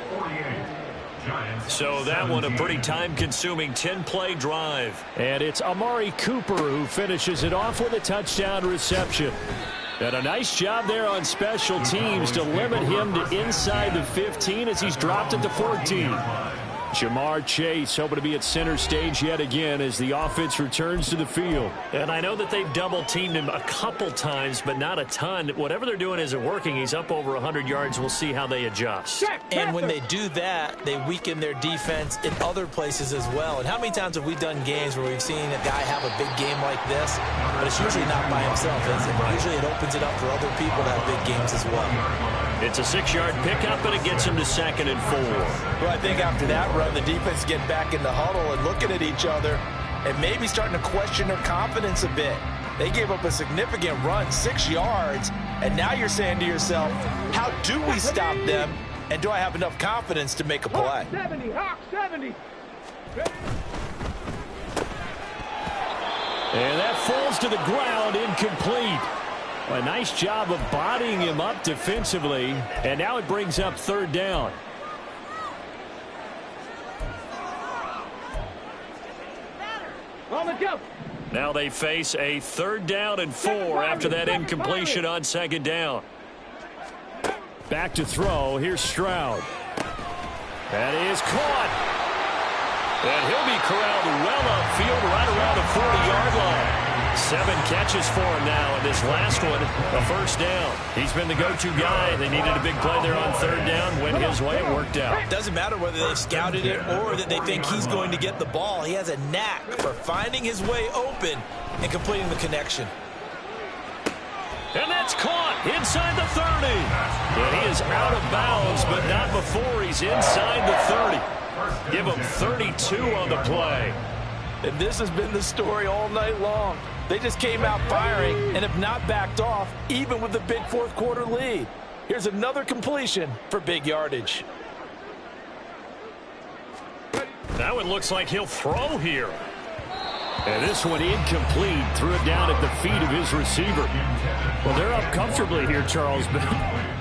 So that one a pretty time-consuming 10-play drive. And it's Amari Cooper who finishes it off with a touchdown reception. And a nice job there on special teams to limit him to inside the 15 as he's dropped at the 14. Jamar Chase hoping to be at center stage yet again as the offense returns to the field. And I know that they've double-teamed him a couple times, but not a ton. Whatever they're doing isn't working. He's up over 100 yards. We'll see how they adjust. And when they do that, they weaken their defense in other places as well. And how many times have we done games where we've seen a guy have a big game like this, but it's usually not by himself, is it? Usually it opens it up for other people to have big games as well. It's a 6-yard pickup, and it gets him to 2nd and 4. Well, I think after that run, the defense getting back in the huddle and looking at each other and maybe starting to question their confidence a bit. They gave up a significant run, 6 yards, and now you're saying to yourself, how do we stop them, and do I have enough confidence to make a play? 70, Hawk 70. And that falls to the ground, incomplete. A nice job of bodying him up defensively, and now it brings up 3rd down. Now they face a 3rd down and 4 after that incompletion on 2nd down. Back to throw. Here's Stroud. That is caught. And he'll be corralled well upfield right around the 40-yard line. 7 catches for him now, and this last one, a 1st down. He's been the go-to guy. They needed a big play there on 3rd down. Went his way. It worked out. Doesn't matter whether they scouted it or that they think he's going to get the ball. He has a knack for finding his way open and completing the connection. And that's caught inside the 30. And he is out of bounds, but not before he's inside the 30. Give him 32 on the play. And this has been the story all night long. They just came out firing and have not backed off, even with the big fourth quarter lead. Here's another completion for big yardage. That one looks like he'll throw here. And this one incomplete. Threw it down at the feet of his receiver. Well, they're up comfortably here, Charles, but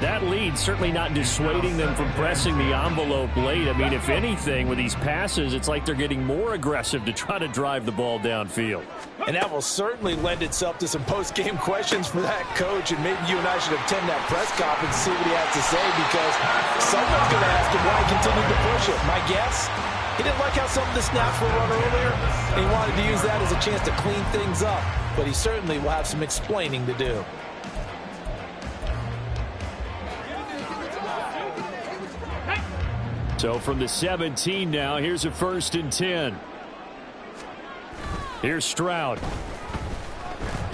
that lead certainly not dissuading them from pressing the envelope late. I mean, if anything, with these passes, it's like they're getting more aggressive to try to drive the ball downfield. And that will certainly lend itself to some post-game questions for that coach, and maybe you and I should attend that press conference and see what he has to say, because someone's going to ask him why he continued to push it. My guess, he didn't like how some of the snaps were run earlier, and he wanted to use that as a chance to clean things up, but he certainly will have some explaining to do. So from the 17 now, here's a 1st and 10. Here's Stroud.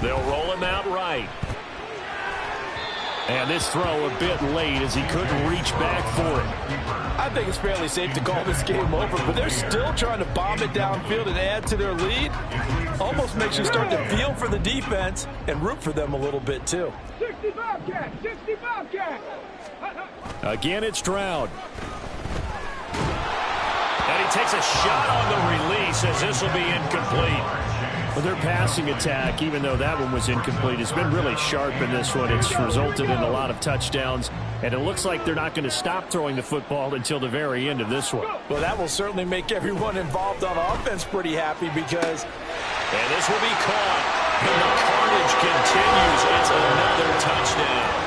They'll roll him out right. And this throw a bit late as he couldn't reach back for it. I think it's fairly safe to call this game over, but they're still trying to bomb it downfield and add to their lead. Almost makes you start to feel for the defense and root for them a little bit too. 65 cat, 65 cat. Again, it's Stroud. And he takes a shot on the release as this will be incomplete. Well, their passing attack, even though that one was incomplete, has been really sharp in this one. It's resulted in a lot of touchdowns, and it looks like they're not going to stop throwing the football until the very end of this one. Well, that will certainly make everyone involved on offense pretty happy because... And this will be caught. And the carnage continues. It's another touchdown.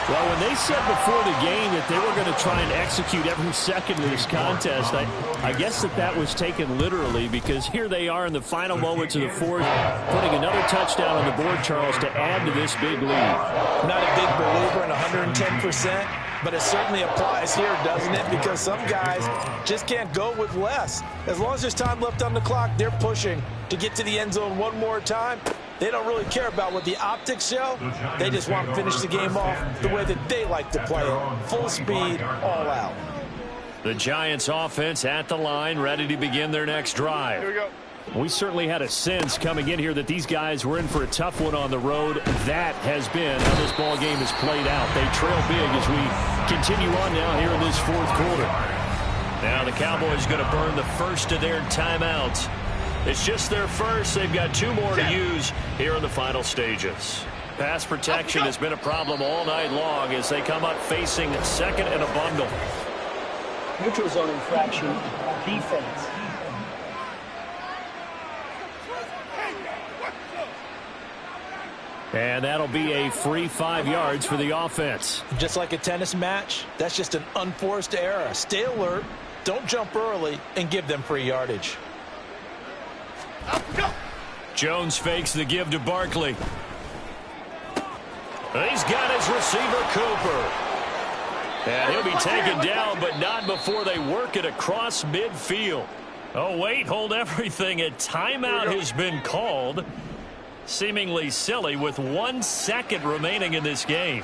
Well, when they said before the game that they were going to try and execute every second of this contest, I guess that was taken literally, because here they are in the final moments of the fourth, putting another touchdown on the board, Charles, to add to this big lead. Not a big believer in 110%, but it certainly applies here, doesn't it? Because some guys just can't go with less. As long as there's time left on the clock, they're pushing to get to the end zone one more time. They don't really care about what the optics show. They just want to finish the game off the way that they like to play it. Full speed, all out. The Giants offense at the line, ready to begin their next drive. Here we go. We certainly had a sense coming in here that these guys were in for a tough one on the road. That has been how this ball game has played out. They trail big as we continue on now here in this fourth quarter. Now the Cowboys going to burn the first of their timeouts. It's just their first. They've got 2 more to use here in the final stages. Pass protection has been a problem all night long as they come up facing second and a bundle. Neutral zone infraction, defense. And that'll be a free 5 yards for the offense. Just like a tennis match, that's just an unforced error. Stay alert, don't jump early, and give them free yardage. Jones fakes the give to Barkley. He's got his receiver, Cooper. And he'll be taken down, but not before they work it across midfield. Oh, wait, hold everything. A timeout has been called. Seemingly silly with 1 second remaining in this game.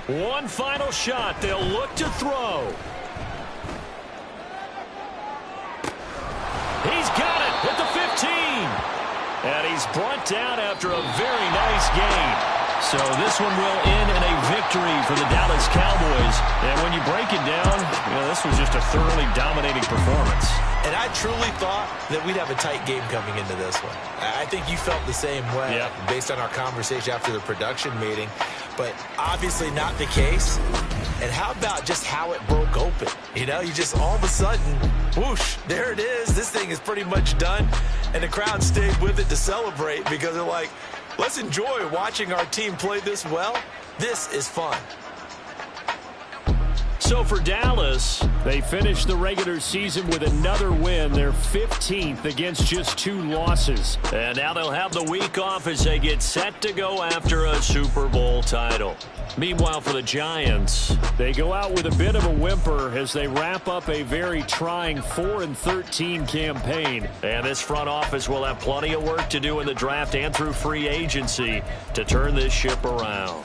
One final shot. They'll look to throw. He's got it at the 15. And he's brought down after a very nice game. So this one will end in a victory for the Dallas Cowboys. And when you break it down, this was just a thoroughly dominating performance. And I truly thought that we'd have a tight game coming into this one. I think you felt the same way based on our conversation after the production meeting. But obviously not the case. And how about just how it broke open? You just all of a sudden, whoosh, there it is. This thing is pretty much done. And the crowd stayed with it to celebrate because they're like, let's enjoy watching our team play this well. This is fun. So for Dallas, they finished the regular season with another win, their 15th against just 2 losses. And now they'll have the week off as they get set to go after a Super Bowl title. Meanwhile, for the Giants, they go out with a bit of a whimper as they wrap up a very trying 4-13 campaign. And this front office will have plenty of work to do in the draft and through free agency to turn this ship around.